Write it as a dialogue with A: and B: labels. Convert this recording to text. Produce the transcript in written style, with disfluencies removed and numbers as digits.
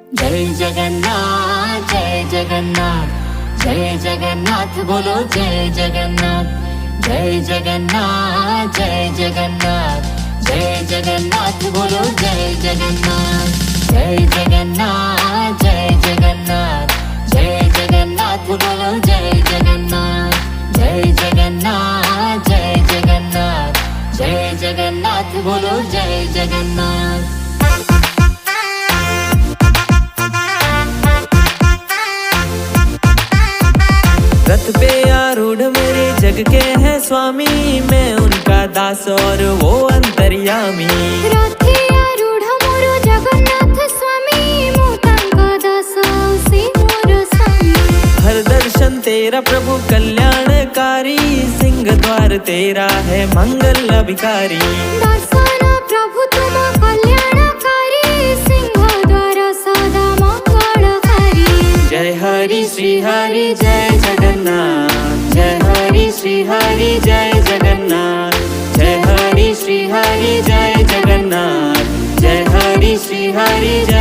A: जय जगन्नाथ जय जगन्नाथ जय जगन्नाथ बोलो जय जगन्नाथ जय जगन्नाथ जय जगन्नाथ जय जगन्नाथ बोलो जय जगन्नाथ जय जगन्नाथ जय जगन्नाथ जय जगन्नाथ बोलो जय जगन्नाथ जय जगन्नाथ जय जगन्नाथ जय जगन्नाथ बोलो जय जगन्नाथ।
B: रथ पे आरूढ़ मेरे जग के हैं स्वामी, मैं उनका दास और वो अंतर्यामी।
C: रथे आरूढ़ मोरो जगन्नाथ स्वामी, मु तांका दास से मोर स्वामी।
B: हर दर्शन तेरा प्रभु कल्याणकारी, सिंह द्वार तेरा है मंगल अभिकारी।
C: दर्शन प्रभु तुम कल्याणकारी, सिंह द्वार सदा मंगलकारी।
B: जय हरि श्री हरि जय जगन्नाथ, जय हरि श्री हरि जय जगन्नाथ, जय हरि श्री हरि जय जगन्नाथ, जय हरि श्री हरि जय